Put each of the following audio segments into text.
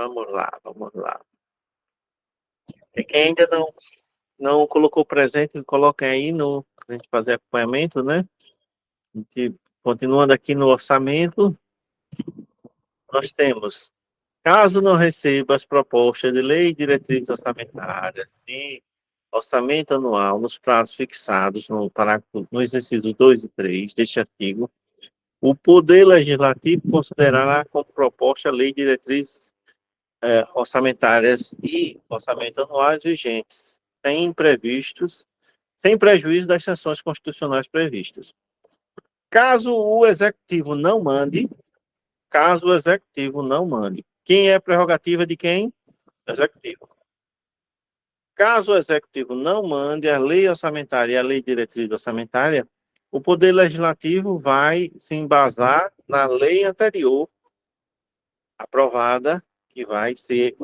Vamos lá, vamos lá. E quem ainda não colocou presente, coloquem aí no a gente fazer acompanhamento, né? A gente, continuando aqui no orçamento, nós temos, caso não receba as propostas de lei e diretrizes orçamentárias de orçamento anual nos prazos fixados no parágrafo, no exercício 2 e 3 deste artigo, o Poder Legislativo considerará como proposta a lei e diretrizes orçamentárias e orçamento anuais vigentes, sem prejuízo das sanções constitucionais previstas. Caso o Executivo não mande, caso o Executivo não mande, quem é prerrogativa de quem? Executivo. Caso o Executivo não mande a lei orçamentária e a lei de diretriz orçamentária, o Poder Legislativo vai se embasar na lei anterior aprovada, que vai ser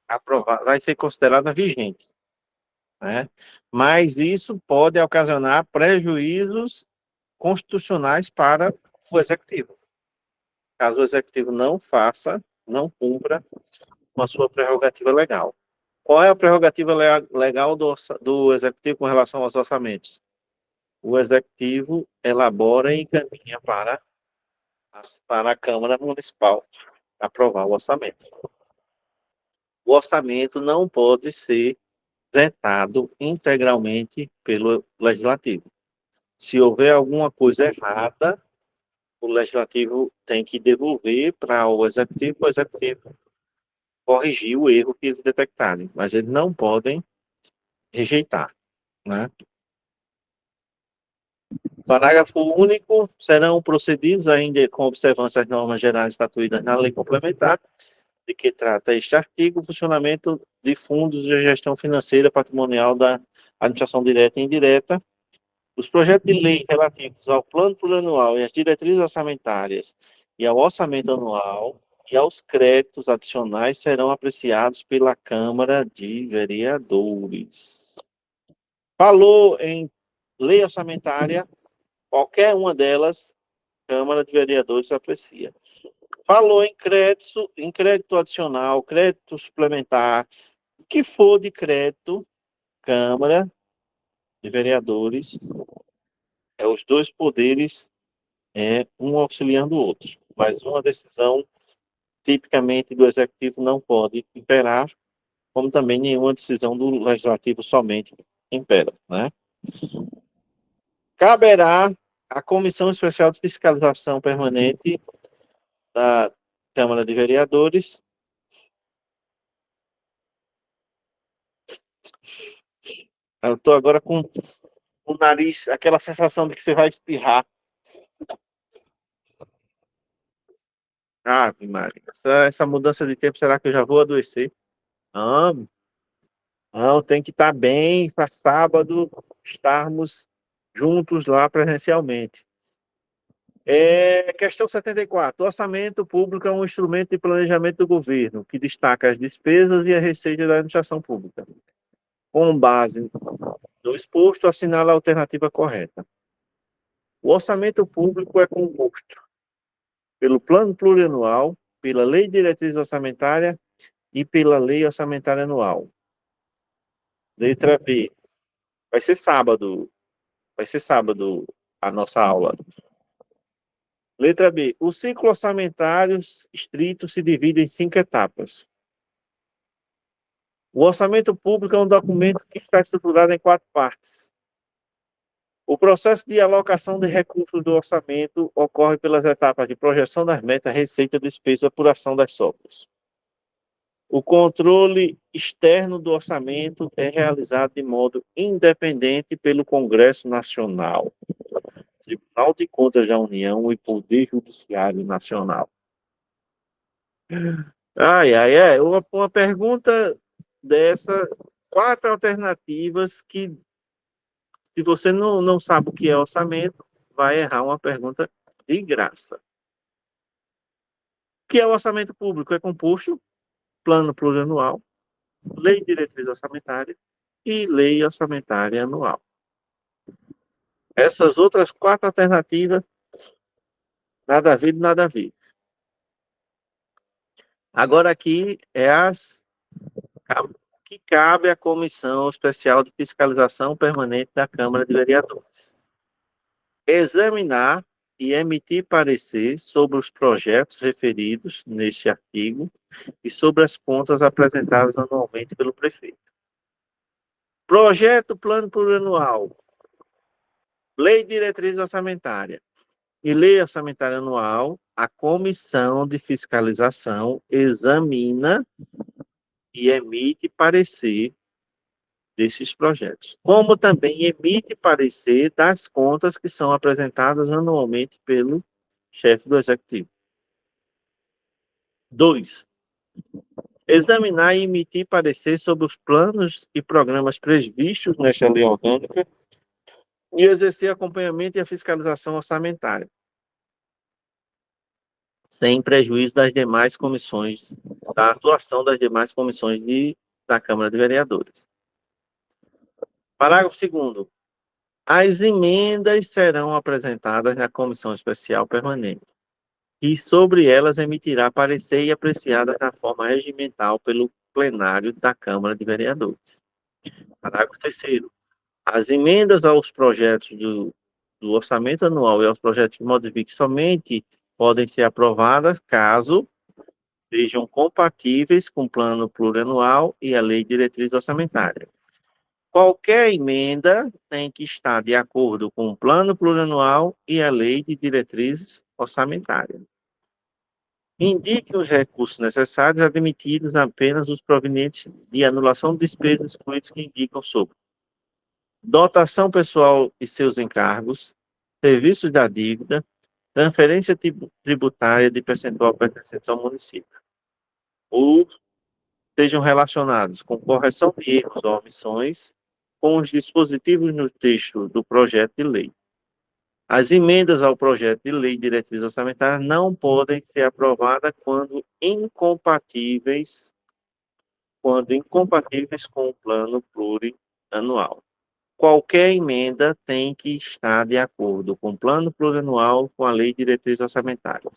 aprovada, vai ser considerada vigente, né? Mas isso pode ocasionar prejuízos constitucionais para o Executivo. Caso o Executivo não faça, não cumpra com a sua prerrogativa legal. Qual é a prerrogativa legal do Executivo com relação aos orçamentos? O Executivo elabora e encaminha para a Câmara Municipal aprovar o orçamento. O orçamento não pode ser vetado integralmente pelo Legislativo. Se houver alguma coisa errada, o Legislativo tem que devolver para o Executivo corrigir o erro que eles detectarem, mas eles não podem rejeitar, né? Parágrafo único, serão procedidos ainda com observância às normas gerais estatuídas na lei complementar, de que trata este artigo, o funcionamento de fundos de gestão financeira patrimonial da administração direta e indireta, os projetos de lei relativos ao plano plurianual e às diretrizes orçamentárias e ao orçamento anual e aos créditos adicionais serão apreciados pela Câmara de Vereadores. Falou em lei orçamentária, qualquer uma delas, Câmara de Vereadores aprecia. Falou em crédito adicional, crédito suplementar, o que for de crédito, Câmara de Vereadores, os dois poderes, um auxiliando o outro. Mas uma decisão, tipicamente, do Executivo não pode imperar, como também nenhuma decisão do Legislativo somente impera, né? Caberá à Comissão Especial de Fiscalização Permanente da Câmara de Vereadores eu estou agora com o nariz, aquela sensação de que você vai espirrar. Ave Maria, essa mudança de tempo, será que eu já vou adoecer? Não, não, tem que estar bem para sábado estarmos juntos lá presencialmente. Questão 74. O orçamento público é um instrumento de planejamento do governo que destaca as despesas e a receita da administração pública. Com base no exposto, assinala a alternativa correta. O orçamento público é composto pelo plano plurianual, pela lei de diretriz orçamentária e pela lei orçamentária anual. Letra B. Vai ser sábado. Vai ser sábado a nossa aula. Letra B. O ciclo orçamentário estrito se divide em 5 etapas. O orçamento público é um documento que está estruturado em 4 partes. O processo de alocação de recursos do orçamento ocorre pelas etapas de projeção das metas, receita, despesa, apuração das sobras. O controle externo do orçamento é realizado de modo independente pelo Congresso Nacional, Tribunal de Contas da União e Poder Judiciário Nacional. Uma pergunta dessa, 4 alternativas que, se você não sabe o que é orçamento, vai errar uma pergunta de graça. O que é o orçamento público? É composto plano plurianual, lei de diretriz orçamentária e lei orçamentária anual. Essas outras 4 alternativas, nada a ver, nada a ver. Agora aqui é que cabe à Comissão Especial de Fiscalização Permanente da Câmara de Vereadores examinar e emitir parecer sobre os projetos referidos neste artigo e sobre as contas apresentadas anualmente pelo prefeito. Projeto Plano Plurianual, Lei de Diretriz Orçamentária e Lei Orçamentária Anual, a Comissão de Fiscalização examina e emite parecer desses projetos, como também emite parecer das contas que são apresentadas anualmente pelo chefe do Executivo. 2. Examinar e emitir parecer sobre os planos e programas previstos nesta lei orgânica e exercer acompanhamento e a fiscalização orçamentária, sem prejuízo das demais comissões, da atuação das demais comissões da Câmara de Vereadores. Parágrafo 2º. As emendas serão apresentadas na Comissão Especial Permanente e sobre elas emitirá parecer e apreciadas na forma regimental pelo plenário da Câmara de Vereadores. Parágrafo 3º. As emendas aos projetos do orçamento anual e aos projetos de modifique somente podem ser aprovadas caso sejam compatíveis com o plano plurianual e a lei de diretriz orçamentária. Qualquer emenda tem que estar de acordo com o plano plurianual e a lei de diretrizes orçamentárias. Indique os recursos necessários, admitidos apenas os provenientes de anulação de despesas excluídos que indicam sobre dotação pessoal e seus encargos, serviços da dívida, transferência tributária de percentual pertencente ao município, ou sejam relacionados com correção de erros ou omissões com os dispositivos no texto do projeto de lei. As emendas ao projeto de lei de diretriz orçamentária não podem ser aprovadas quando incompatíveis com o plano plurianual. Qualquer emenda tem que estar de acordo com o plano plurianual, com a lei de diretriz orçamentária.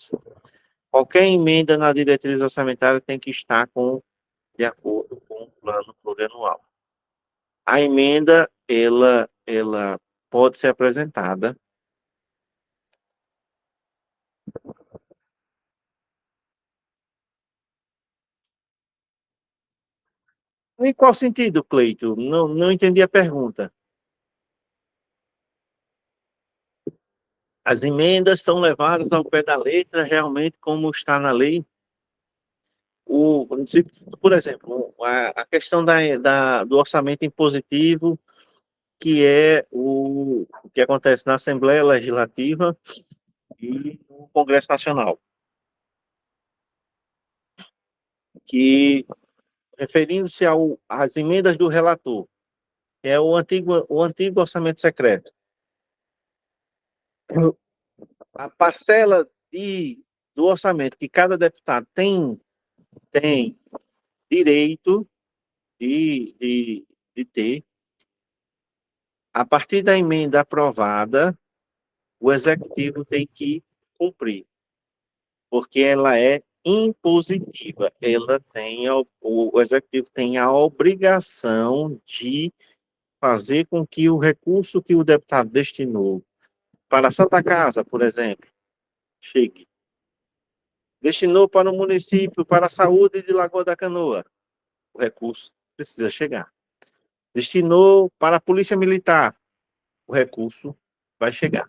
Qualquer emenda na diretriz orçamentária tem que estar de acordo com o plano plurianual. A emenda, ela pode ser apresentada em qual sentido, Cleito? Não entendi a pergunta. As emendas são levadas ao pé da letra, realmente, como está na lei. Por exemplo, a questão do orçamento impositivo, que é o que acontece na Assembleia Legislativa e no Congresso Nacional, que, referindo-se às emendas do relator, que é o antigo orçamento secreto, a parcela do orçamento que cada deputado tem direito de ter, a partir da emenda aprovada, o executivo tem que cumprir, porque ela é impositiva. O executivo tem a obrigação de fazer com que o recurso que o deputado destinou para a Santa Casa, por exemplo, chegue. Destinou para o município, para a saúde de Lagoa da Canoa, o recurso precisa chegar. Destinou para a Polícia Militar, o recurso vai chegar.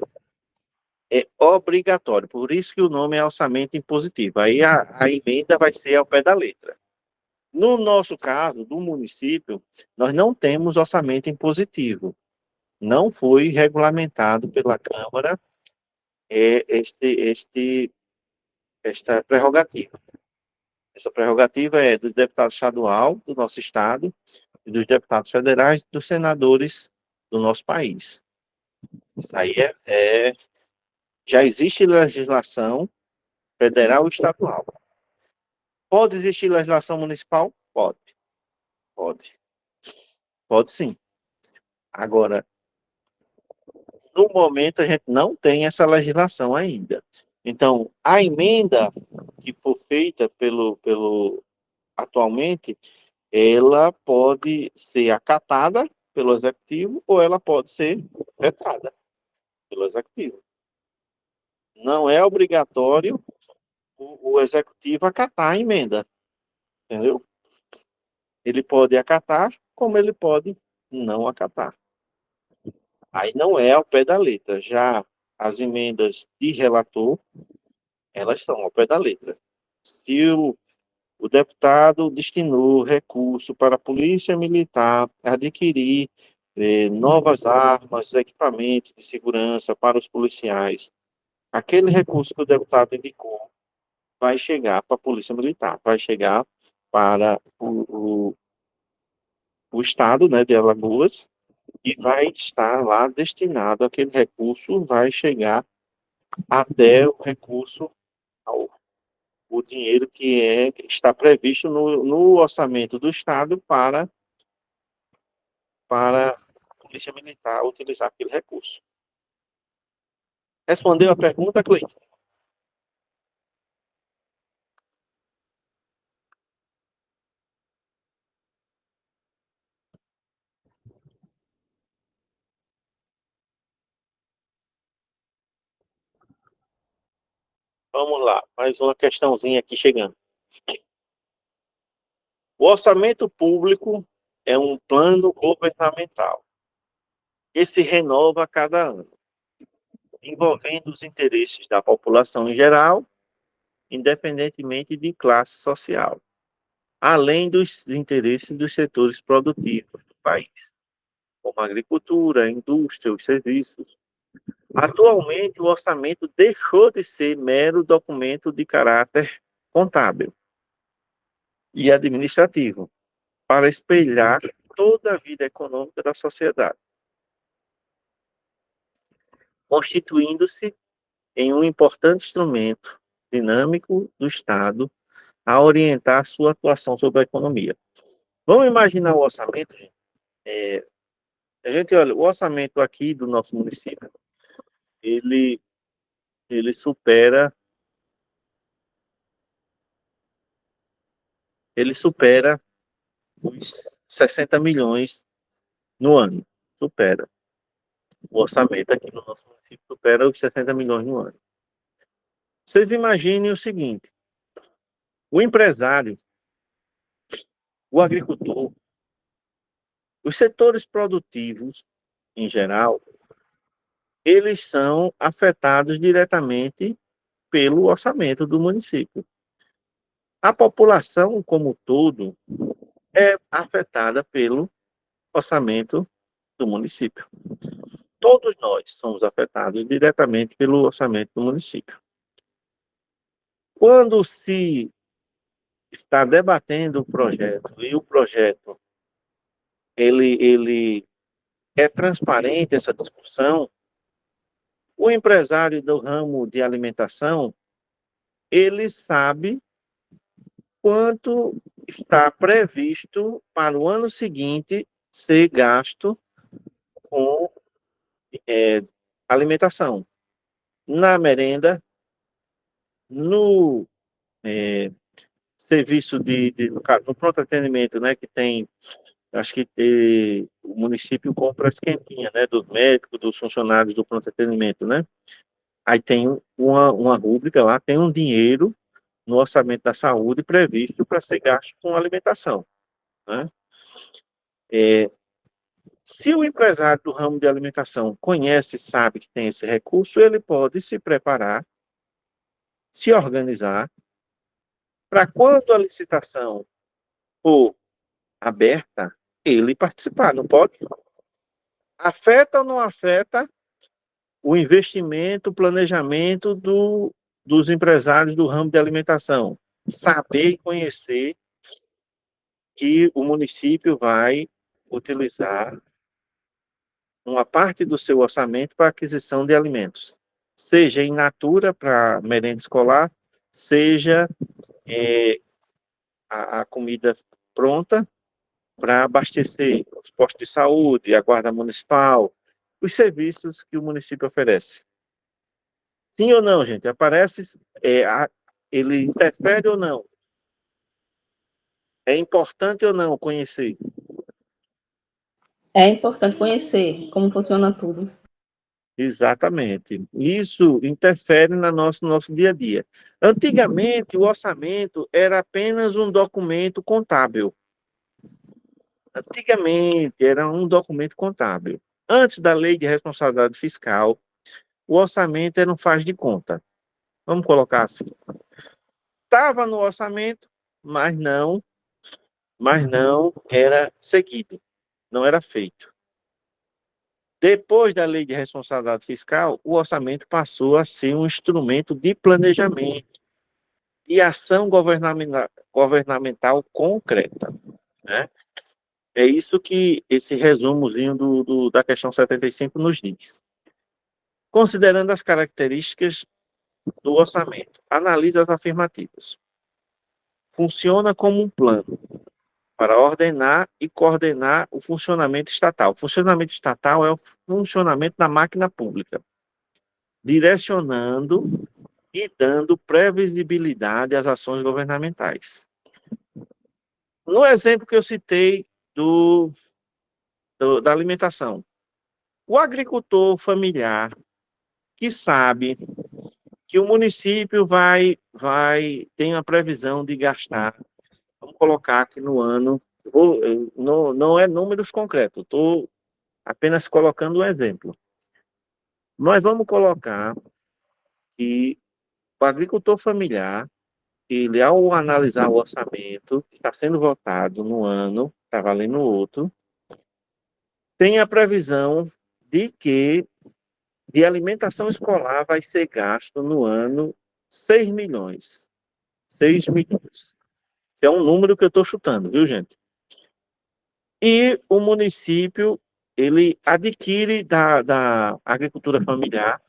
É obrigatório, por isso que o nome é orçamento impositivo. Aí a emenda vai ser ao pé da letra. No nosso caso, do município, nós não temos orçamento impositivo. Não foi regulamentado pela Câmara esta prerrogativa. Essa prerrogativa é do deputado estadual do nosso estado, e dos deputados federais, dos senadores do nosso país. Isso aí já existe legislação federal e estadual. Pode existir legislação municipal? Pode. Pode. Pode sim. Agora, no momento, a gente não tem essa legislação ainda. Então, a emenda que for feita atualmente, ela pode ser acatada pelo executivo ou ela pode ser vetada pelo executivo. Não é obrigatório o executivo acatar a emenda, entendeu? Ele pode acatar, como ele pode não acatar. Aí não é ao pé da letra. Já as emendas de relator, elas são ao pé da letra. Se o deputado destinou recurso para a Polícia Militar adquirir novas armas, equipamentos de segurança para os policiais, aquele recurso que o deputado indicou vai chegar para a Polícia Militar, vai chegar para o Estado, né, de Alagoas, e vai estar lá destinado, aquele recurso vai chegar até o recurso, ao, o dinheiro está previsto no orçamento do Estado para a Polícia Militar utilizar aquele recurso. Respondeu a pergunta, Cleiton? Vamos lá, mais uma questãozinha aqui chegando. O orçamento público é um plano governamental que se renova a cada ano, envolvendo os interesses da população em geral, independentemente de classe social, além dos interesses dos setores produtivos do país, como a agricultura, a indústria, os serviços. Atualmente, o orçamento deixou de ser mero documento de caráter contábil e administrativo, para espelhar toda a vida econômica da sociedade, constituindo-se em um importante instrumento dinâmico do Estado a orientar sua atuação sobre a economia. Vamos imaginar o orçamento, gente? A gente olha, o orçamento aqui do nosso município, ele, ele supera, ele supera os 60 milhões no ano. Supera. O orçamento aqui no nosso município supera os 60 milhões no ano. Vocês imaginem o seguinte: o empresário, o agricultor, os setores produtivos, em geral, eles são afetados diretamente pelo orçamento do município. A população, como um todo, é afetada pelo orçamento do município. Todos nós somos afetados diretamente pelo orçamento do município. Quando se está debatendo o projeto e o projeto ele é transparente, essa discussão, o empresário do ramo de alimentação, ele sabe quanto está previsto para o ano seguinte ser gasto com é, alimentação, na merenda, no serviço no caso, no pronto atendimento, né, que tem, acho que o município compra as quentinhas, né, dos médicos, dos funcionários do pronto atendimento, né? Aí tem uma rúbrica lá, tem um dinheiro no orçamento da saúde previsto para ser gasto com alimentação, né? É, se o empresário do ramo de alimentação conhece e sabe que tem esse recurso, ele pode se preparar, se organizar, para quando a licitação for aberta, ele participar, não pode? Afeta ou não afeta o investimento, o planejamento dos empresários do ramo de alimentação? Saber e conhecer que o município vai utilizar uma parte do seu orçamento para aquisição de alimentos, seja in natura para merenda escolar, seja a comida pronta para abastecer os postos de saúde, a guarda municipal, os serviços que o município oferece. Sim ou não, gente? Aparece, ele interfere ou não? É importante ou não conhecer? É importante conhecer como funciona tudo. Exatamente. Isso interfere no nosso dia a dia. Antigamente, o orçamento era apenas um documento contábil. Antigamente, era um documento contábil. Antes da lei de responsabilidade fiscal, o orçamento era um faz de conta. Vamos colocar assim. Estava no orçamento, mas não era seguido, não era feito. Depois da lei de responsabilidade fiscal, o orçamento passou a ser um instrumento de planejamento e ação governamental concreta, né? É isso que esse resumozinho da questão 75 nos diz. Considerando as características do orçamento, analisa as afirmativas. Funciona como um plano para ordenar e coordenar o funcionamento estatal. O funcionamento estatal é o funcionamento da máquina pública, direcionando e dando previsibilidade às ações governamentais. No exemplo que eu citei da alimentação, o agricultor familiar que sabe que o município tem a previsão de gastar, vamos colocar aqui no ano, não é números concretos, estou apenas colocando um exemplo. Nós vamos colocar que o agricultor familiar, ele, ao analisar o orçamento que está sendo votado no ano, está valendo outro, tem a previsão de que de alimentação escolar vai ser gasto no ano 6 milhões. 6 milhões. É um número que eu estou chutando, viu, gente? E o município, ele adquire da agricultura familiar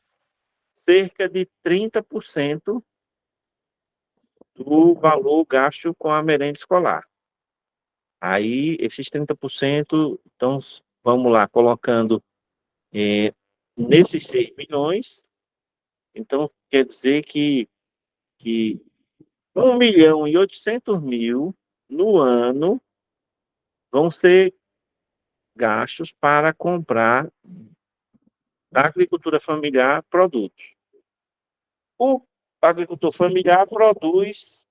cerca de 30% do valor gasto com a merenda escolar. Aí, esses 30%, então, vamos lá, colocando nesses 6 milhões, então, quer dizer que 1.800.000 no ano vão ser gastos para comprar da agricultura familiar produtos. O agricultor familiar produz,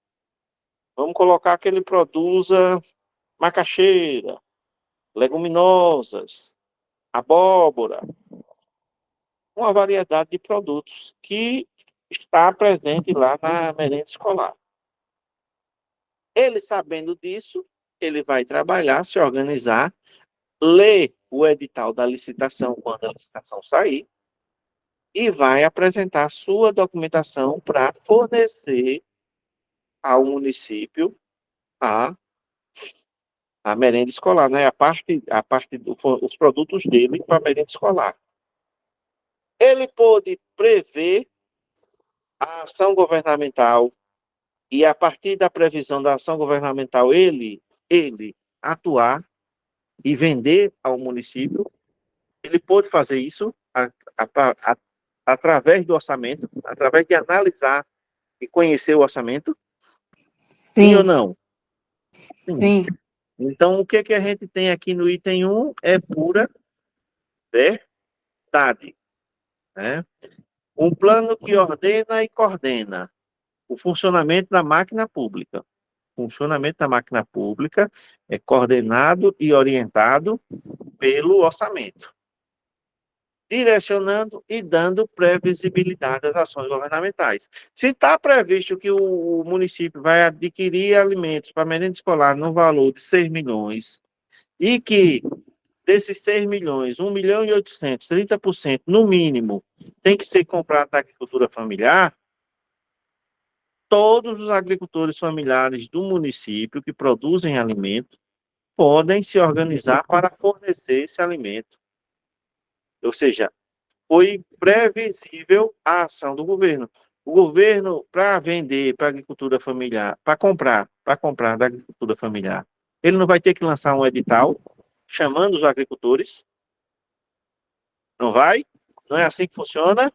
vamos colocar que ele produza macaxeira, leguminosas, abóbora, uma variedade de produtos que está presente lá na merenda escolar. Ele sabendo disso, ele vai trabalhar, se organizar, ler o edital da licitação quando a licitação sair e vai apresentar sua documentação para fornecer ao município a, a merenda escolar, né? Os produtos dele para a merenda escolar. Ele pôde prever a ação governamental e, a partir da previsão da ação governamental, ele atuar e vender ao município. Ele pôde fazer isso através do orçamento, através de analisar e conhecer o orçamento? Sim ou Sim, não? Sim. sim, Então, o que a gente tem aqui no item 1 é pura verdade, né? Um plano que ordena e coordena o funcionamento da máquina pública. O funcionamento da máquina pública é coordenado e orientado pelo orçamento, direcionando e dando previsibilidade às ações governamentais. Se está previsto que o município vai adquirir alimentos para merenda escolar no valor de 6 milhões, e que desses 6 milhões, 1.800.000, 30% no mínimo, tem que ser comprado da agricultura familiar, todos os agricultores familiares do município que produzem alimento podem se organizar para fornecer esse alimento. Ou seja, foi previsível a ação do governo. O governo, para vender para a agricultura familiar, para comprar da agricultura familiar, ele não vai ter que lançar um edital chamando os agricultores. Não vai? Não é assim que funciona?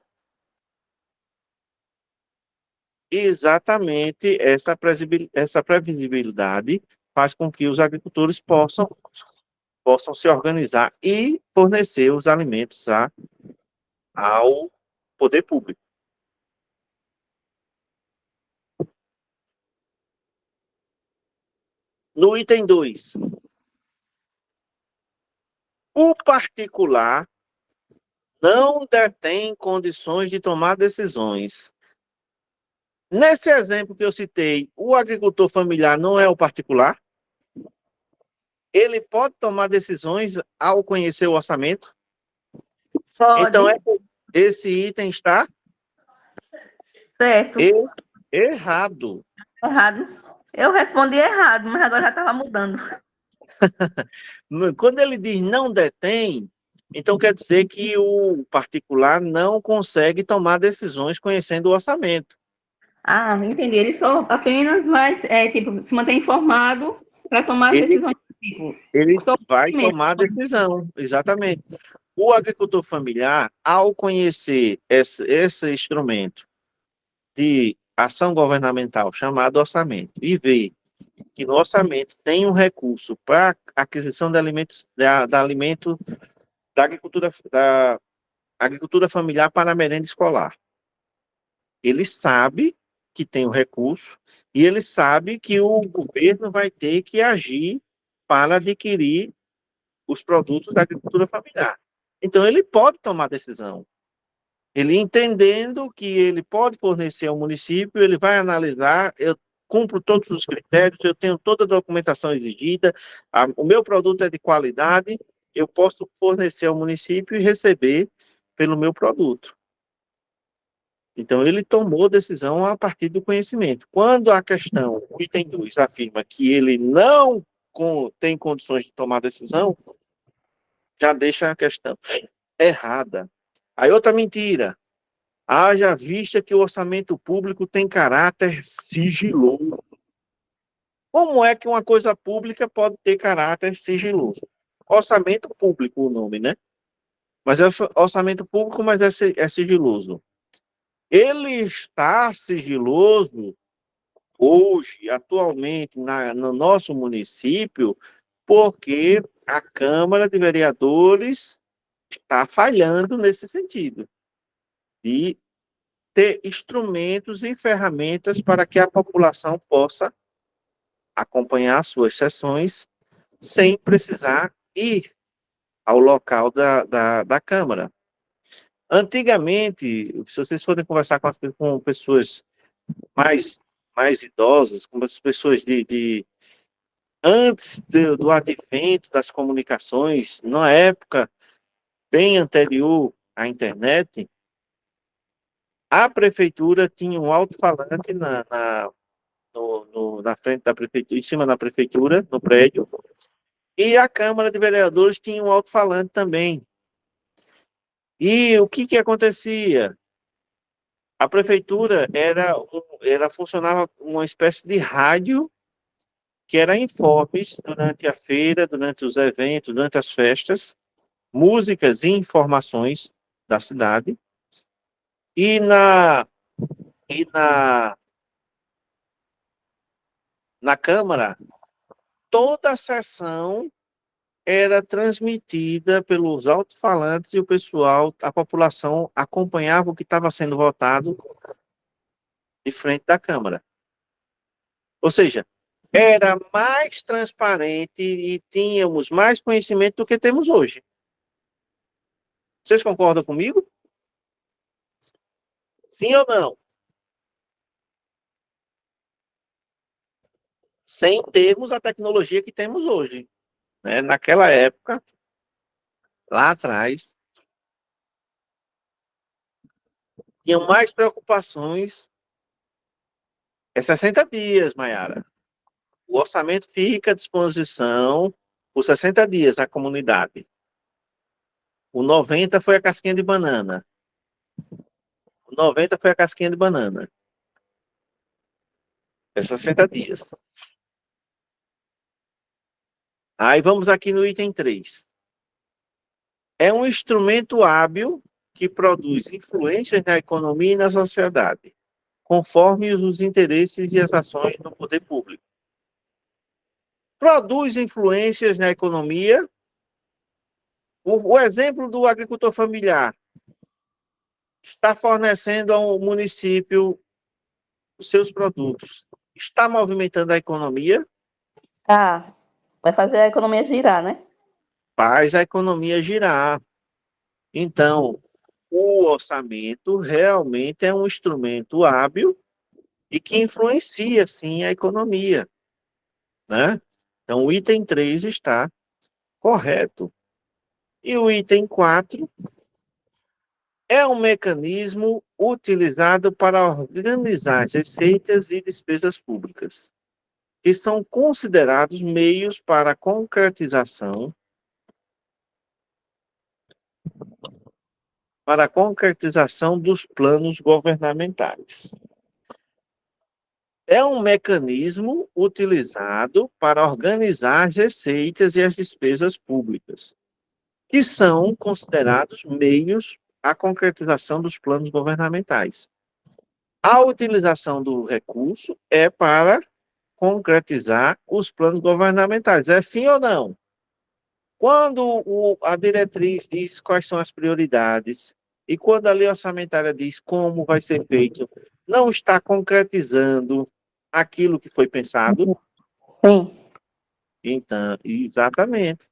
exatamente essa previsibilidade faz com que os agricultores possam se organizar e fornecer os alimentos ao poder público. No item 2, o particular não detém condições de tomar decisões. Nesse exemplo que eu citei, o agricultor familiar não é o particular? Ele pode tomar decisões ao conhecer o orçamento? Então, Pode, esse item está certo, errado. errado. Eu respondi errado, mas agora já estava mudando. Quando ele diz não detém, então quer dizer que o particular não consegue tomar decisões conhecendo o orçamento. Ah, entendi. Ele só apenas vai, tipo, se manter informado para tomar as Ele, decisões, tipo, ele sobre o vai investimento. tomar decisão, exatamente. O agricultor familiar, ao conhecer esse instrumento de ação governamental chamado orçamento e ver que no orçamento tem um recurso para aquisição de alimentos, alimento da agricultura familiar para a merenda escolar. Ele sabe que tem o recurso e ele sabe que o governo vai ter que agir para adquirir os produtos da agricultura familiar. Então, ele pode tomar decisão. Ele entendendo que ele pode fornecer ao município, ele vai analisar, eu cumpro todos os critérios, eu tenho toda a documentação exigida, o meu produto é de qualidade, eu posso fornecer ao município e receber pelo meu produto. Então, ele tomou decisão a partir do conhecimento. Quando a questão, o item 2, afirma que ele não tem condições de tomar decisão, já deixa a questão errada. Aí outra mentira. Haja vista que o orçamento público tem caráter sigiloso. Como é que uma coisa pública pode ter caráter sigiloso? Orçamento público, o nome, né? Mas é orçamento público, mas é sigiloso. Ele está sigiloso hoje, atualmente, no nosso município, porque a Câmara de Vereadores está falhando nesse sentido, de ter instrumentos e ferramentas para que a população possa acompanhar suas sessões sem precisar ir ao local da Câmara. Antigamente, se vocês forem conversar com pessoas mais, mais idosas, com as pessoas antes do advento das comunicações, na época bem anterior à internet, a prefeitura tinha um alto-falante na frente da prefeitura, em cima da prefeitura, no prédio, e a Câmara de Vereadores tinha um alto-falante também. E o que acontecia? A prefeitura funcionava uma espécie de rádio que era informes durante a feira, durante os eventos, durante as festas, músicas e informações da cidade. E e na, na Câmara, toda a sessão era transmitida pelos alto-falantes e o pessoal, a população acompanhava o que estava sendo votado de frente da Câmara. Ou seja, era mais transparente e tínhamos mais conhecimento do que temos hoje. Vocês concordam comigo? Sim ou não? Sem termos a tecnologia que temos hoje, né? Naquela época, lá atrás, tinham mais preocupações. É 60 dias, Mayara. O orçamento fica à disposição por 60 dias à comunidade. O 90 foi a casquinha de banana. O 90 foi a casquinha de banana. É 60 dias. Aí vamos aqui no item 3. É um instrumento hábil que produz influências na economia e na sociedade. conforme os interesses e as ações do poder público. Produz influências na economia. O exemplo do agricultor familiar está fornecendo ao município os seus produtos. Está movimentando a economia? Ah, vai fazer a economia girar, né? Faz a economia girar. Então, o orçamento realmente é um instrumento hábil e que influencia, sim, a economia, né? Então, o item 3 está correto. E o item 4 é um mecanismo utilizado para organizar receitas e despesas públicas, que são considerados meios para a concretização dos planos governamentais. É um mecanismo utilizado para organizar as receitas e as despesas públicas, que são considerados meios à concretização dos planos governamentais. A utilização do recurso é para concretizar os planos governamentais. É sim ou não? Quando a diretriz diz quais são as prioridades e quando a lei orçamentária diz como vai ser feito, não está concretizando aquilo que foi pensado? Sim. Então, exatamente.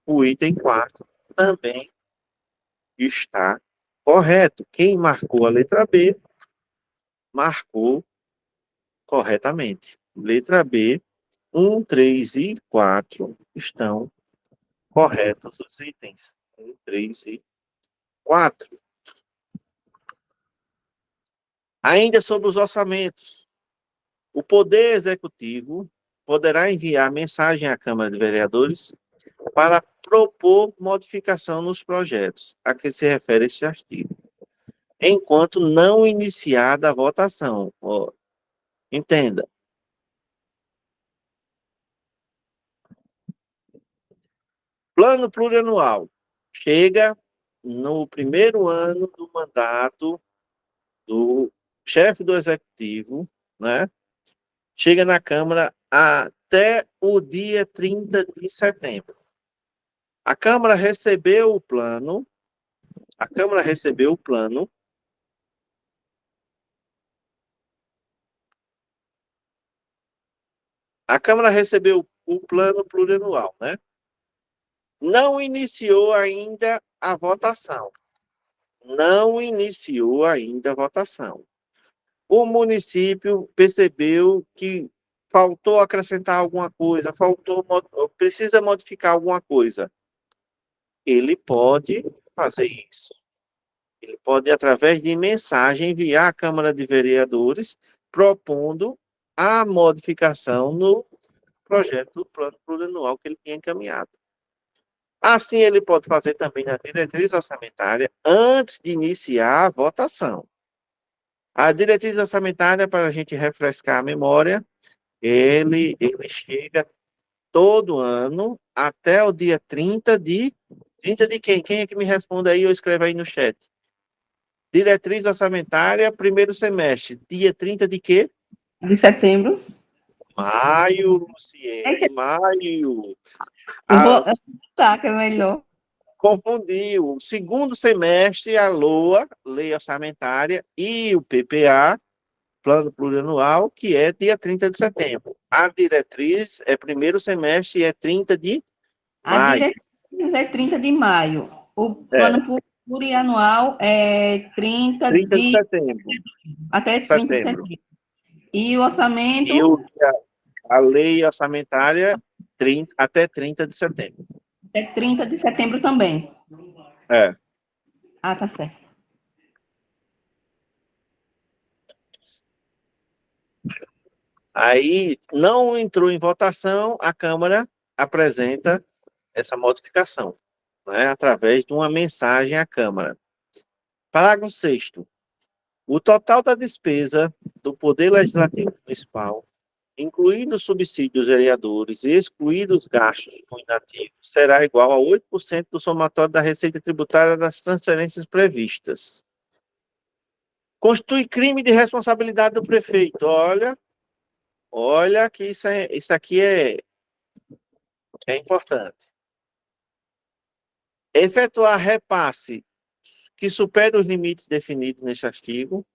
O item 4 também está correto. Quem marcou a letra B, marcou corretamente. Letra B, 1, 3 e 4 estão corretos os itens. 1, 3 e 4. Ainda sobre os orçamentos. O Poder Executivo poderá enviar mensagem à Câmara de Vereadores para propor modificação nos projetos a que se refere este artigo, enquanto não iniciada a votação. Entenda. Plano plurianual. Chega no primeiro ano do mandato do chefe do executivo, né? Chega na Câmara até o dia 30 de setembro. A Câmara recebeu o plano, a Câmara recebeu o plano, a Câmara recebeu o plano plurianual, né? Não iniciou ainda a votação. Não iniciou ainda a votação. O município percebeu que faltou acrescentar alguma coisa, precisa modificar alguma coisa. Ele pode fazer isso. Ele pode, através de mensagem, enviar à Câmara de Vereadores propondo a modificação no projeto do plano plurianual que ele tinha encaminhado. Assim, ele pode fazer também na diretriz orçamentária antes de iniciar a votação. A diretriz orçamentária, para a gente refrescar a memória, ele chega todo ano até o dia 30 de... 30 de quem? Quem é que me responde aí ou escreve aí no chat? Diretriz orçamentária, primeiro semestre. Dia 30 de quê? De setembro. Maio, Luciene, maio. Eu vou tá, que é melhor. Confundiu. O segundo semestre, a LOA, Lei Orçamentária, e o PPA, Plano Plurianual, que é dia 30 de setembro. A diretriz é primeiro semestre e é 30 de A maio. diretriz é 30 de maio. O É, plano plurianual é 30 30 de de setembro. até 30 de Setembro. setembro. E o E orçamento a lei orçamentária até 30 de setembro. é 30 de setembro também. É. Ah, tá certo. Aí não entrou em votação, a Câmara apresenta essa modificação, né, através de uma mensagem à Câmara. Parágrafo 6º. O total da despesa do Poder Legislativo Municipal, incluindo os subsídios dos vereadores e excluídos os gastos com inativos, será igual a 8% do somatório da receita tributária das transferências previstas. Constitui crime de responsabilidade do prefeito. Olha que isso aqui é importante. Efetuar repasse que supere os limites definidos neste artigo.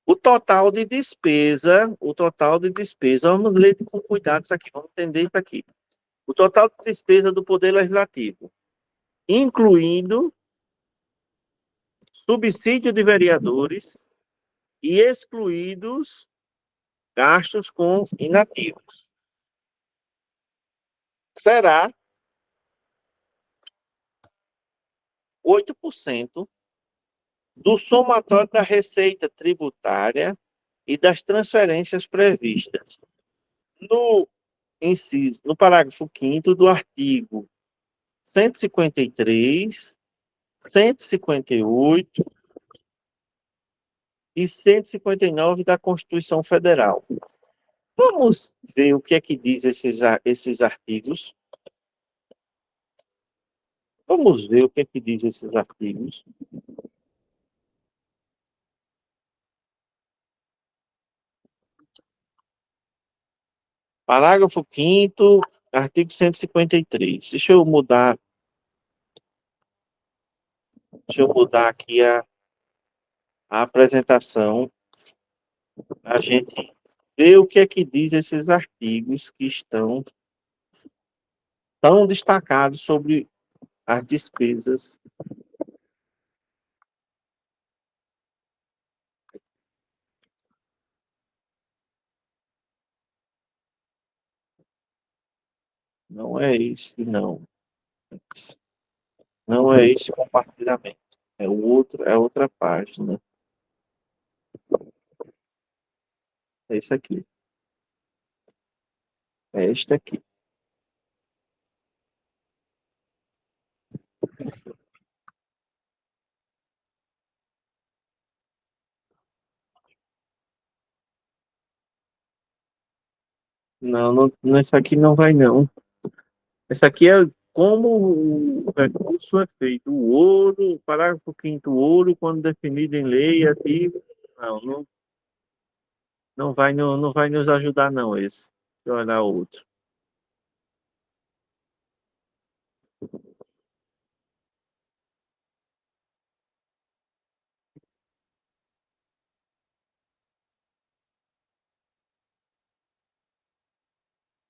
O total de despesa, vamos ler com cuidado isso aqui, vamos entender isso aqui. O total de despesa do Poder Legislativo, incluindo subsídio de vereadores e excluídos gastos com inativos, será 8% do somatório da receita tributária e das transferências previstas no parágrafo 5º do artigo 153, 158 e 159 da Constituição Federal. Vamos ver o que é que diz esses artigos. Vamos ver o que é que diz esses artigos. Parágrafo 5º, artigo 153. Deixa eu mudar aqui a apresentação. A gente vê o que é que diz esses artigos que estão tão destacados sobre as despesas. Não é esse, não. Não é esse compartilhamento. É outra página. É esse aqui. É este aqui. Não, esse aqui não vai, não. Esse aqui é como o recurso é feito. O ouro, parágrafo 5º, ouro, quando definido em lei, ativo. Não vai nos ajudar, não, esse. Deixa eu olhar outro.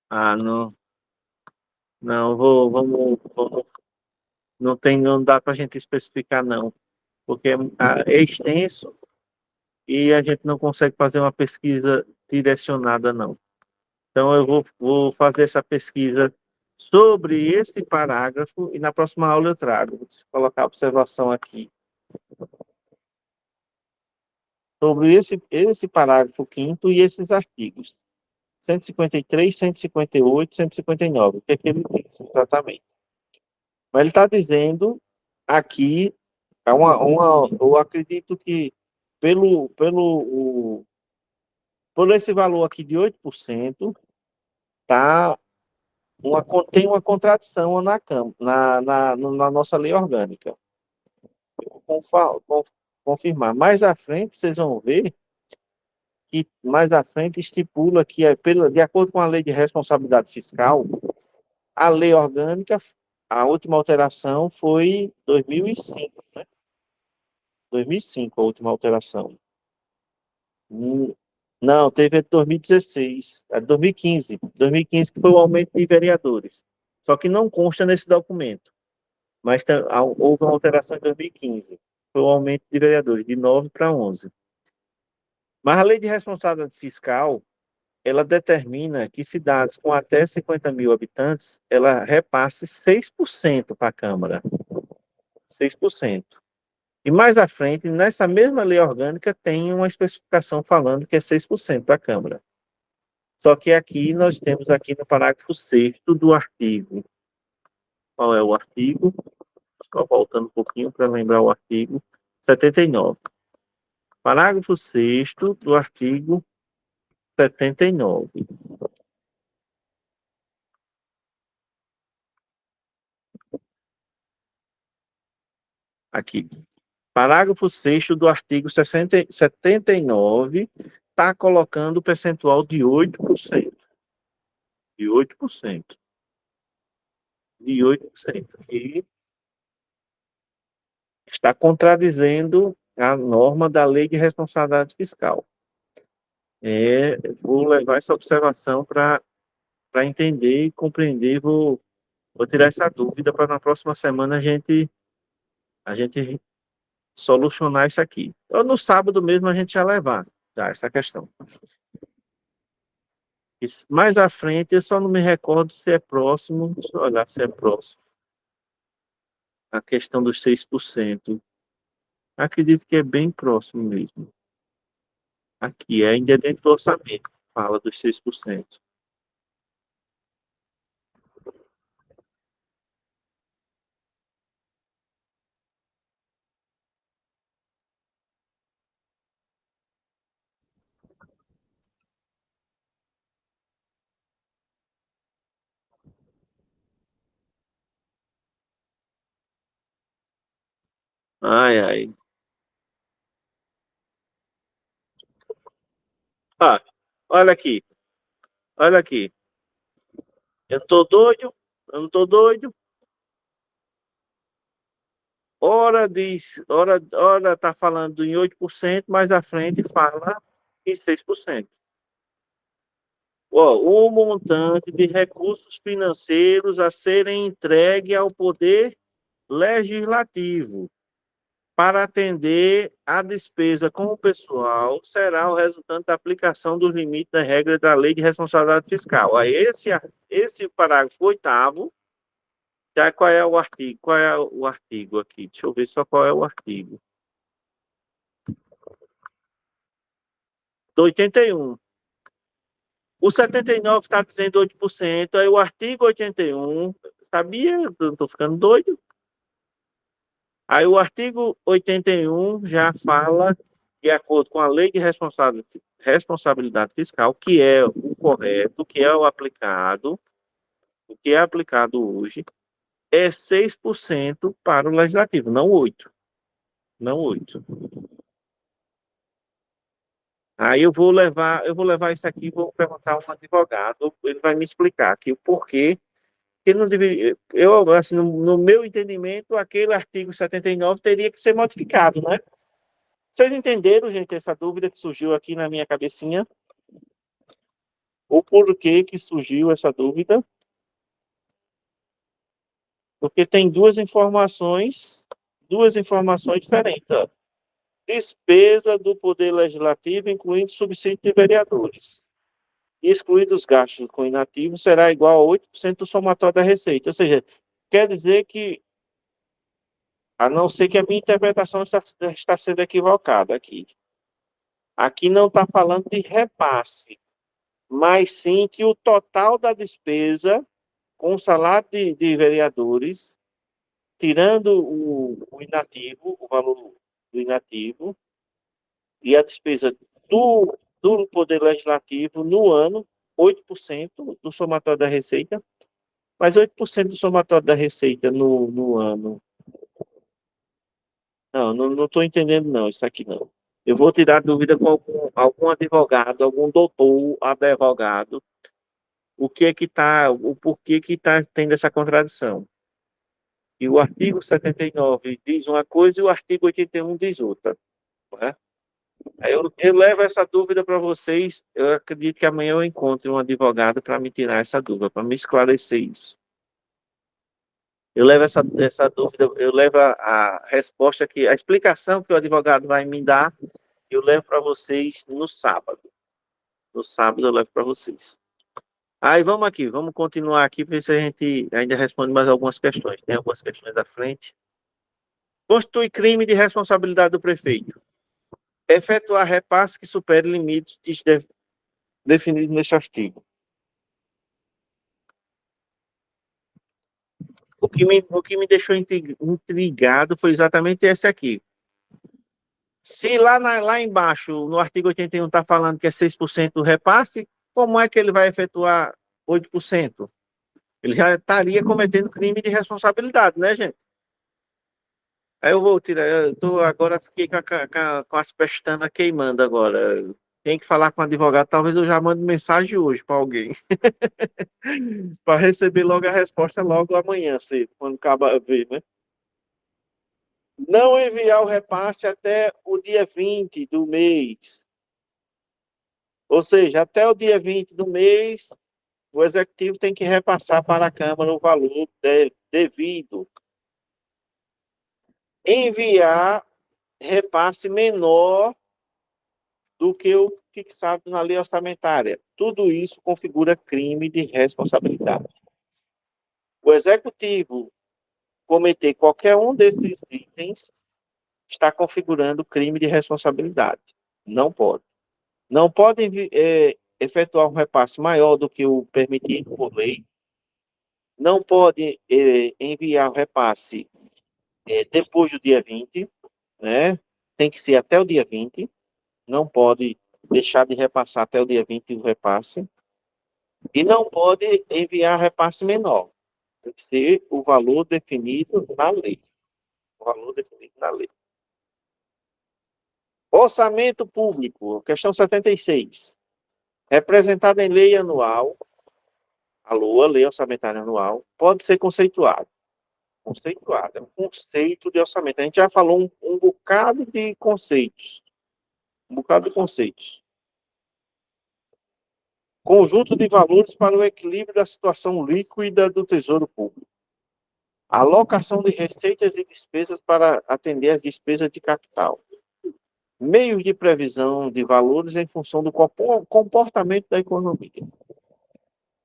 Ah, não. Não, não dá para a gente especificar, não. Porque é extenso e a gente não consegue fazer uma pesquisa direcionada, não. Então, vou fazer essa pesquisa sobre esse parágrafo e na próxima aula eu trago. Vou colocar a observação aqui. Sobre esse parágrafo 5º e esses artigos. 153, 158, 159. O que é que ele diz exatamente? Mas ele está dizendo aqui, eu acredito que por esse valor aqui de 8%, tá tem uma contradição na nossa lei orgânica. Eu vou confirmar. Mais à frente, vocês vão ver que mais à frente estipula que, de acordo com a lei de responsabilidade fiscal, a lei orgânica, a última alteração foi 2005, né? 2005 a última alteração. Não, teve em 2016, 2015. 2015 que foi o aumento de vereadores. Só que não consta nesse documento. Mas houve uma alteração em 2015. Foi o aumento de vereadores, de 9 para 11. Mas a lei de responsabilidade fiscal, ela determina que cidades com até 50 mil habitantes, ela repasse 6% para a Câmara. 6%. E mais à frente, nessa mesma lei orgânica, tem uma especificação falando que é 6% para a Câmara. Só que aqui nós temos aqui no parágrafo 6º do artigo. Qual é o artigo? Estou voltando um pouquinho para lembrar o artigo 79. Parágrafo 6º do artigo 79. Aqui. Parágrafo 6º do artigo 79 está colocando o percentual de 8%. De 8%. De 8%. E está contradizendo a norma da Lei de Responsabilidade Fiscal. Vou levar essa observação para entender e compreender, vou tirar essa dúvida para na próxima semana a gente solucionar isso aqui. Ou no sábado mesmo a gente já levar já essa questão. Mais à frente, eu só não me recordo se é próximo, deixa eu olhar se é próximo. A questão dos 6%. Acredito que é bem próximo mesmo. Aqui, ainda é dentro do orçamento, fala dos 6%. Ai, ai. Ah, olha aqui, olha aqui. Eu tô doido, eu não tô doido. Ora tá falando em 8%, mais à frente fala em 6%. Ó, o montante de recursos financeiros a serem entregue ao Poder Legislativo para atender a despesa com o pessoal será o resultante da aplicação dos limites das regras da Lei de Responsabilidade Fiscal. Aí esse parágrafo 8º, já qual é o artigo? Qual é o artigo aqui? Deixa eu ver só qual é o artigo. Do 81. O 79 está dizendo 8%, aí o artigo 81, sabia? Eu estou ficando doido. Aí o artigo 81 já fala, de acordo com a Lei de Responsabilidade Fiscal, que é o correto, que é o que é aplicado hoje, é 6% para o legislativo, não 8%. Não 8%. Aí eu vou levar isso aqui e vou perguntar a um advogado, ele vai me explicar aqui o porquê que não deveria, eu, assim, no meu entendimento, aquele artigo 79 teria que ser modificado, né? Vocês entenderam, gente, essa dúvida que surgiu aqui na minha cabecinha? O porquê que surgiu essa dúvida? Porque tem duas informações diferentes. Ó. Despesa do Poder Legislativo, incluindo subsídio de vereadores. Excluídos os gastos com inativos, será igual a 8% do somatório da receita. Ou seja, quer dizer que, a não ser que a minha interpretação está sendo equivocada aqui. Aqui não está falando de repasse, mas sim que o total da despesa com o salário de vereadores, tirando o inativo, o valor do inativo, e a despesa do Poder Legislativo no ano, 8% do somatório da receita, mas 8% do somatório da receita no ano. Não estou entendendo, não, isso aqui não. Eu vou tirar dúvida com algum advogado, algum doutor advogado, o que é que está, o porquê que está tendo essa contradição. E o artigo 79 diz uma coisa e o artigo 81 diz outra. Né? Aí eu levo essa dúvida para vocês. Eu acredito que amanhã eu encontre um advogado para me tirar essa dúvida, para me esclarecer isso. Eu levo essa dúvida, eu levo a resposta a explicação que o advogado vai me dar, eu levo para vocês no sábado. No sábado eu levo para vocês. Aí vamos aqui, vamos continuar aqui, ver se a gente ainda responde mais algumas questões. Tem algumas questões à frente. Constitui crime de responsabilidade do prefeito. Efetuar repasse que supere limites definidos neste artigo. O que me deixou intrigado foi exatamente esse aqui. Se lá embaixo, no artigo 81, está falando que é 6% do repasse, como é que ele vai efetuar 8%? Ele já estaria cometendo crime de responsabilidade, né, gente? Aí eu vou tirar, eu tô, agora fiquei com as pestanas queimando agora. Tem que falar com o advogado, talvez eu já mande mensagem hoje para alguém, para receber logo a resposta logo amanhã, cedo, quando acaba ver, né? Não enviar o repasse até o dia 20 do mês. Ou seja, até o dia 20 do mês, o executivo tem que repassar para a Câmara o valor devido. Enviar repasse menor do que o fixado na lei orçamentária. Tudo isso configura crime de responsabilidade. O executivo cometer qualquer um desses itens está configurando crime de responsabilidade. Não pode. Não pode efetuar um repasse maior do que o permitido por lei. Não pode enviar o repasse depois do dia 20, né? Tem que ser até o dia 20. Não pode deixar de repassar até o dia 20 o repasse. E não pode enviar repasse menor. Tem que ser o valor definido na lei. O valor definido na lei. Orçamento público, questão 76. Representado em lei anual, a LOA, Lei Orçamentária Anual, pode ser conceituado. Conceituado, é um conceito de orçamento. A gente já falou um bocado de conceitos. Um bocado de conceitos. Conjunto de valores para o equilíbrio da situação líquida do Tesouro Público. Alocação de receitas e despesas para atender às despesas de capital. Meios de previsão de valores em função do comportamento da economia.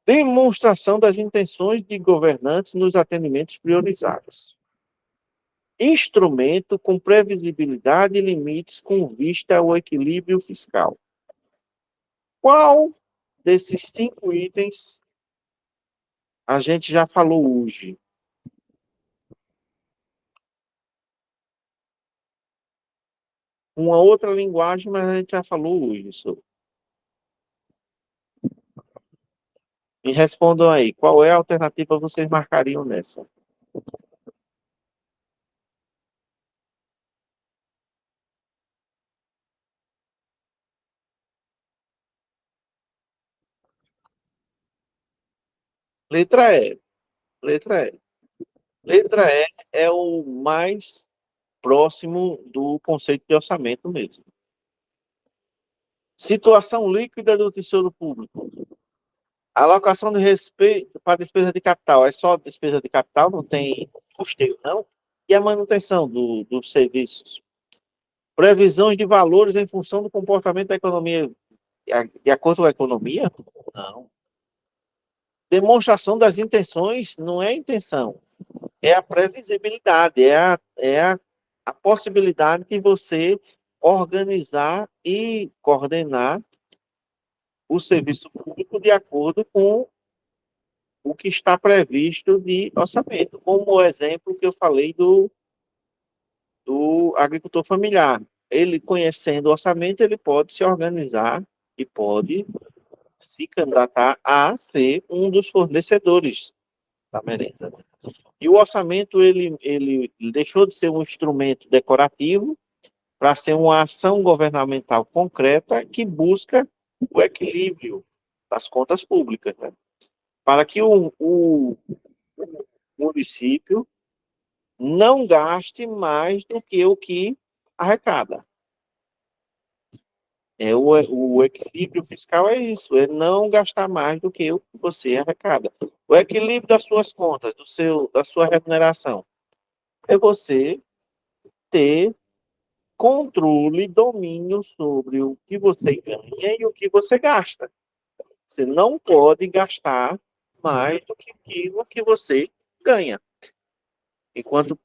Demonstração das intenções de governantes nos atendimentos priorizados. Instrumento com previsibilidade e limites com vista ao equilíbrio fiscal. Qual desses 5 itens a gente já falou hoje? Uma outra linguagem, mas a gente já falou hoje sobre. Me respondam aí, qual é a alternativa que vocês marcariam nessa? Letra E. Letra E. Letra E é o mais próximo do conceito de orçamento mesmo. Situação líquida do Tesouro Público. Alocação de respeito para despesa de capital. É só despesa de capital, não tem custeio, não? E a manutenção dos serviços. Previsões de valores em função do comportamento da economia, de acordo com a economia? Não. Demonstração das intenções não é intenção, é a previsibilidade, a possibilidade de você organizar e coordenar o serviço público de acordo com o que está previsto de orçamento, como o exemplo que eu falei do agricultor familiar. Ele, conhecendo o orçamento, ele pode se organizar e pode se candidatar a ser um dos fornecedores da merenda. E o orçamento, ele deixou de ser um instrumento decorativo para ser uma ação governamental concreta que busca o equilíbrio das contas públicas, né? Para que o município não gaste mais do que o que arrecada. O equilíbrio fiscal é isso, é não gastar mais do que o que você arrecada. O equilíbrio das suas contas, da sua remuneração, é você ter controle, domínio sobre o que você ganha e o que você gasta. Você não pode gastar mais do que aquilo que você ganha, enquanto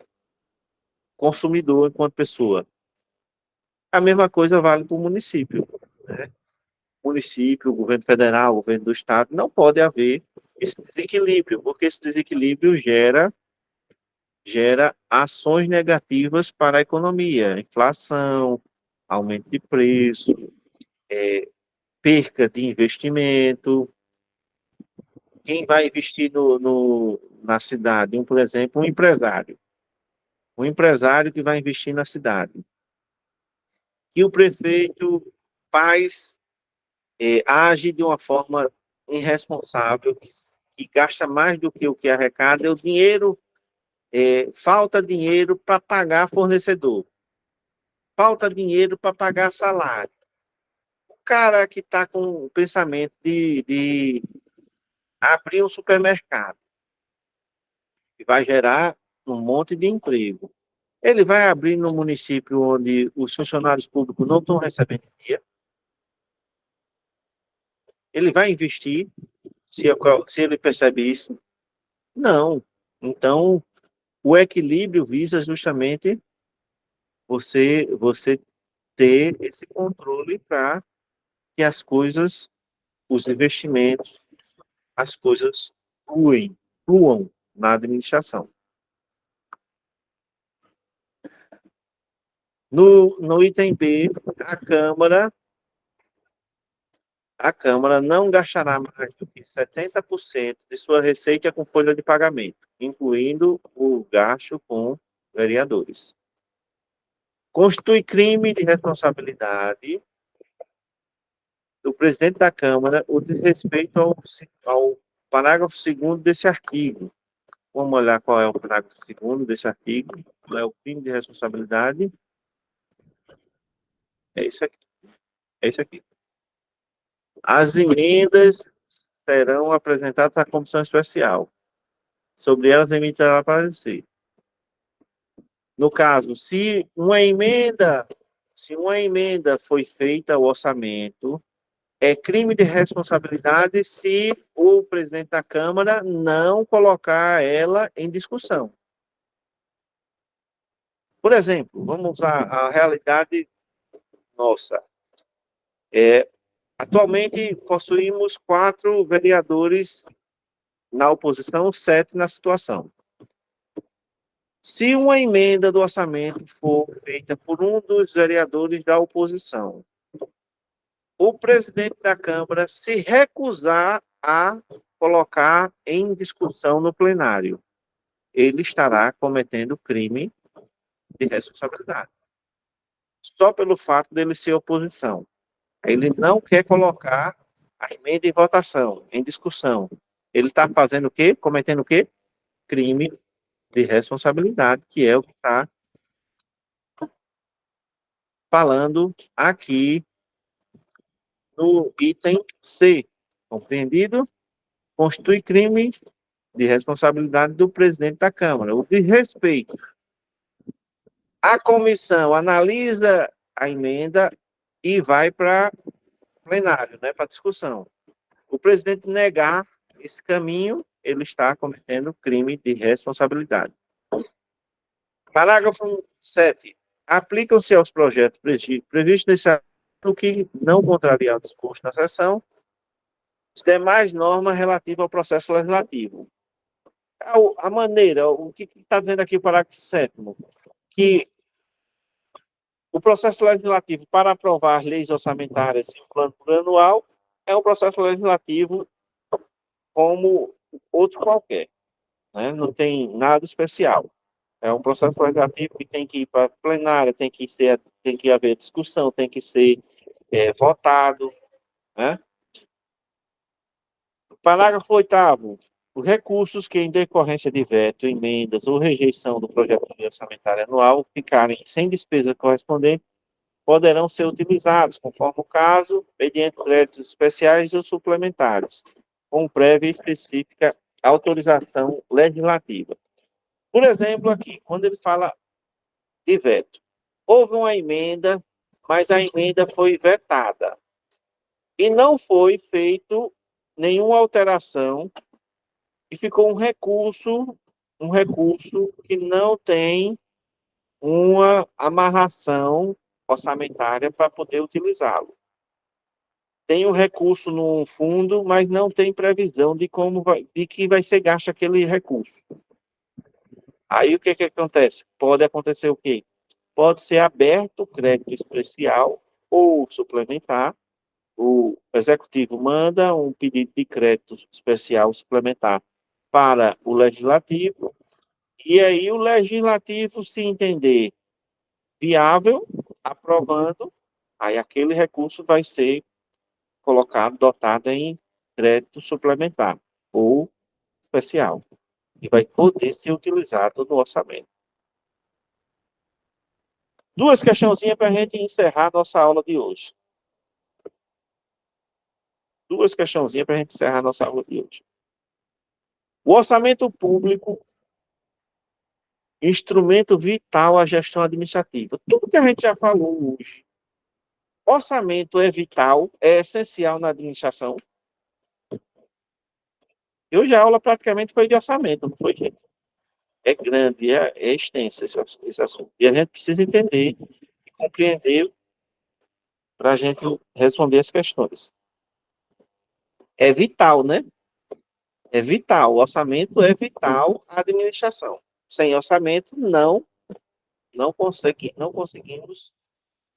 consumidor, enquanto pessoa. A mesma coisa vale para o município, né? O município, o governo federal, o governo do estado, não pode haver esse desequilíbrio, porque esse desequilíbrio gera ações negativas para a economia, inflação, aumento de preço, perca de investimento. Quem vai investir na cidade? Por exemplo, um empresário. um empresário que vai investir na cidade, e o prefeito faz, age de uma forma irresponsável, que gasta mais do que o que arrecada, e o dinheiro, falta dinheiro para pagar fornecedor, falta dinheiro para pagar salário. O cara que está com o pensamento de abrir um supermercado, que vai gerar um monte de emprego, ele vai abrir no município onde os funcionários públicos não estão recebendo dinheiro, ele vai investir, se ele percebe isso? Não. Então, o equilíbrio visa justamente você ter esse controle para que as coisas, os investimentos, as coisas fluam na administração. No item B, a Câmara não gastará mais do que 70% de sua receita com folha de pagamento, incluindo o gasto com vereadores. Constitui crime de responsabilidade do presidente da Câmara o desrespeito ao parágrafo 2º desse artigo. Vamos olhar qual é o parágrafo 2º desse artigo. Qual é o crime de responsabilidade? É isso aqui. É isso aqui. As emendas serão apresentadas à comissão especial. Sobre elas emitirá parecer. No caso, se uma emenda foi feita ao orçamento, é crime de responsabilidade se o presidente da Câmara não colocar ela em discussão. Por exemplo, vamos usar a realidade nossa. Atualmente, possuímos 4 vereadores na oposição, 7 na situação. Se uma emenda do orçamento for feita por um dos vereadores da oposição, o presidente da Câmara se recusar a colocar em discussão no plenário, ele estará cometendo crime de responsabilidade. Só pelo fato dele ser oposição. Ele não quer colocar a emenda em votação, em discussão. Ele está fazendo o quê? Cometendo o quê? Crime de responsabilidade, que é o que está falando aqui no item C. Compreendido? Constitui crime de responsabilidade do presidente da Câmara. O desrespeito. A comissão analisa a emenda e vai para plenário, né, para discussão. O presidente negar esse caminho, ele está cometendo crime de responsabilidade. Parágrafo 7. Aplicam-se aos projetos previstos nesse artigo que não contrariar o disposto na seção as demais normas relativas ao processo legislativo. A maneira, o que está dizendo aqui o parágrafo 7º? Que o processo legislativo para aprovar leis orçamentárias e o plano plurianual é um processo legislativo como outro qualquer, né? Não tem nada especial. É um processo legislativo que tem que ir para plenária, tem que haver discussão, tem que ser votado, né? Parágrafo 8º. Os recursos que, em decorrência de veto, emendas ou rejeição do projeto de orçamentário anual ficarem sem despesa correspondente, poderão ser utilizados, conforme o caso, mediante créditos especiais ou suplementares, com prévia e específica autorização legislativa. Por exemplo, aqui, quando ele fala de veto, houve uma emenda, mas a emenda foi vetada e não foi feito nenhuma alteração e ficou um recurso que não tem uma amarração orçamentária para poder utilizá-lo. Tem um recurso no fundo, mas não tem previsão de que vai ser gasto aquele recurso. Aí o que acontece? Pode acontecer o quê? Pode ser aberto crédito especial ou suplementar. O executivo manda um pedido de crédito especial suplementar para o legislativo E aí o legislativo, se entender viável, aprovando, aí aquele recurso vai ser colocado, dotado em crédito suplementar ou especial, e vai poder ser utilizado no orçamento. Duas questãozinhas para a gente encerrar nossa aula de hoje. Duas questãozinhas para a gente encerrar nossa aula de hoje. O orçamento público, instrumento vital à gestão administrativa. Tudo que a gente já falou hoje. Orçamento é vital, é essencial na administração. E hoje a aula praticamente foi de orçamento, não foi, gente? É grande, é extenso esse assunto. E a gente precisa entender e compreender para a gente responder as questões. É vital, né? É vital. O orçamento é vital à administração. Sem orçamento, não conseguimos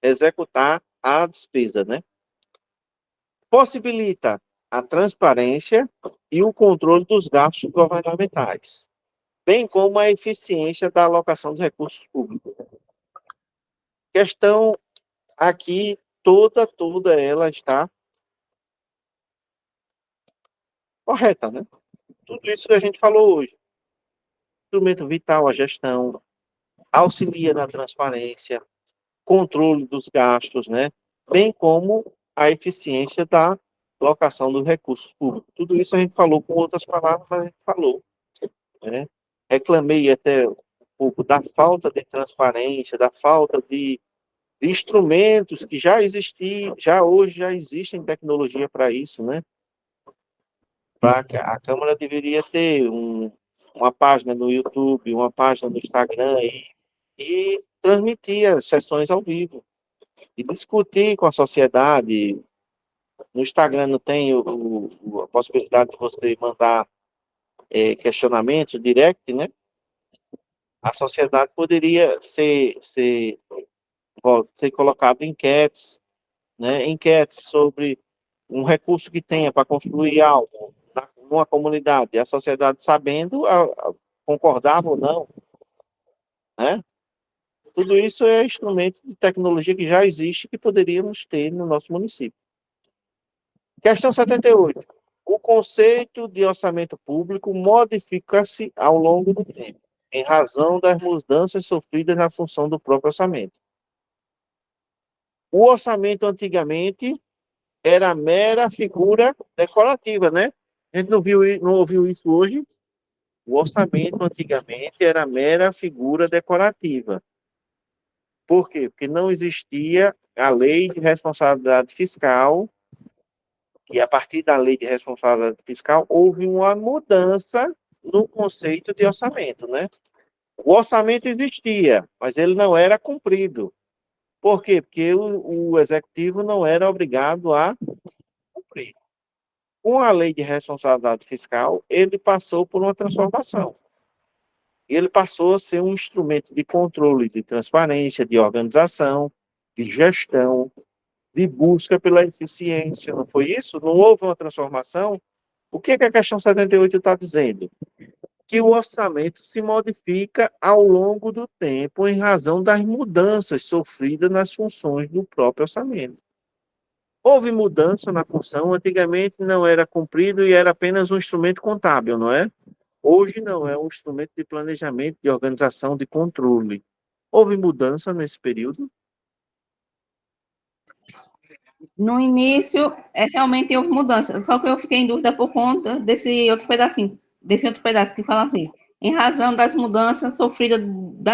executar a despesa, né? Possibilita a transparência e o controle dos gastos governamentais, bem como a eficiência da alocação dos recursos públicos. Questão aqui, toda ela está correta, né? Tudo isso que a gente falou hoje. Instrumento vital à gestão, auxilia na transparência, controle dos gastos, né? Bem como a eficiência da alocação dos recursos públicos. Tudo isso a gente falou com outras palavras, mas a gente falou, né? Reclamei até um pouco da falta de transparência, da falta de instrumentos que já existiam, já hoje já existem tecnologia para isso, né? A Câmara deveria ter uma página no YouTube, uma página no Instagram e transmitir as sessões ao vivo e discutir com a sociedade. No Instagram não tem a possibilidade de você mandar questionamentos direct, né? A sociedade poderia ser colocado enquetes, né? Enquetes sobre um recurso que tenha para construir algo numa comunidade, a sociedade sabendo, concordava ou não, né? Tudo isso é instrumento de tecnologia que já existe que poderíamos ter no nosso município. Questão 78. O conceito de orçamento público modifica-se ao longo do tempo, em razão das mudanças sofridas na função do próprio orçamento. O orçamento antigamente era mera figura decorativa, né? A gente não ouviu isso hoje. O orçamento antigamente era mera figura decorativa. Por quê? Porque não existia a lei de responsabilidade fiscal, que a partir da lei de responsabilidade fiscal houve uma mudança no conceito de orçamento, né? O orçamento existia, mas ele não era cumprido. Por quê? Porque o executivo não era obrigado a cumprir. Com a lei de responsabilidade fiscal, ele passou por uma transformação. Ele passou a ser um instrumento de controle, de transparência, de organização, de gestão, de busca pela eficiência. Não foi isso? Não houve uma transformação? O que a questão 78 está dizendo? Que o orçamento se modifica ao longo do tempo em razão das mudanças sofridas nas funções do próprio orçamento. Houve mudança na função, antigamente não era cumprido e era apenas um instrumento contábil, não é? Hoje não, é um instrumento de planejamento, de organização, de controle. Houve mudança nesse período? No início, realmente houve mudança, só que eu fiquei em dúvida por conta desse outro pedaço que fala assim, em razão das mudanças sofridas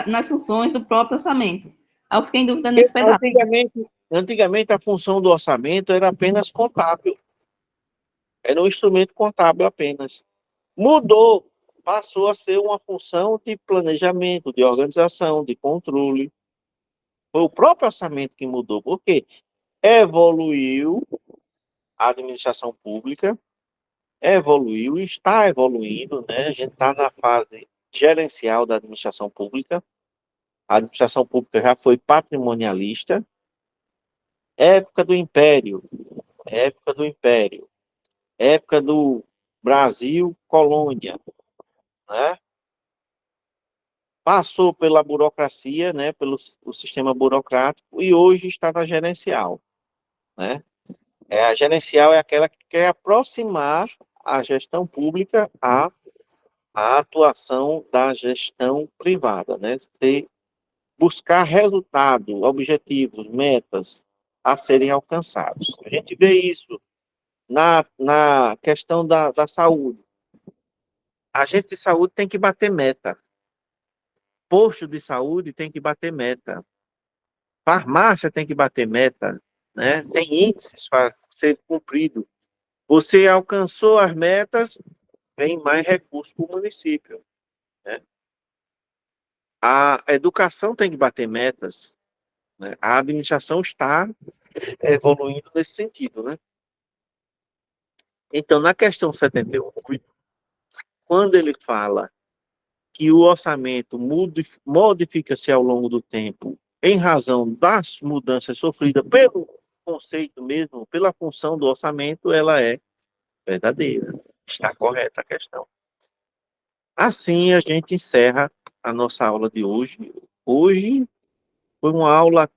nas funções do próprio orçamento. Aí eu fiquei em dúvida nesse pedaço. Antigamente a função do orçamento era apenas contábil. Era um instrumento contábil apenas. Mudou, passou a ser uma função de planejamento, de organização, de controle. Foi o próprio orçamento que mudou, porque evoluiu a administração pública, evoluiu e está evoluindo, né? A gente está na fase gerencial da administração pública. A administração pública já foi patrimonialista. Época do Império, época do Império, época do Brasil colônia, né? passou pela burocracia, né, pelo o sistema burocrático, e hoje está na gerencial, né? A gerencial é aquela que quer aproximar a gestão pública à atuação da gestão privada, né? Buscar resultados, objetivos, metas a serem alcançados. A gente vê isso na questão da saúde. A gente de saúde tem que bater meta. Posto de saúde tem que bater meta. Farmácia tem que bater meta, né? Tem índices para ser cumprido. Você alcançou as metas, vem mais recursos para o município, né? A educação tem que bater metas, né? A administração está evoluindo nesse sentido, né? Então, na questão 78, quando ele fala que o orçamento modifica-se ao longo do tempo em razão das mudanças sofridas pelo conceito mesmo, pela função do orçamento, ela é verdadeira. Está correta a questão. Assim, a gente encerra a nossa aula de hoje. Hoje foi uma aula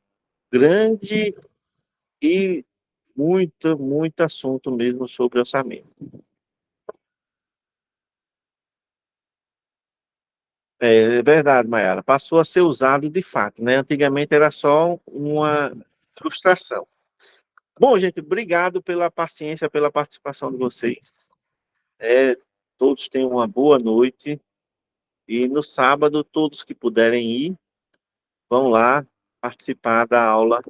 grande e muito assunto mesmo sobre orçamento. É verdade, Mayara. Passou a ser usado de fato, né? Antigamente era só uma frustração. Bom, gente, obrigado pela paciência, pela participação de vocês. Todos tenham uma boa noite. E no sábado, todos que puderem ir, vão lá participar da aula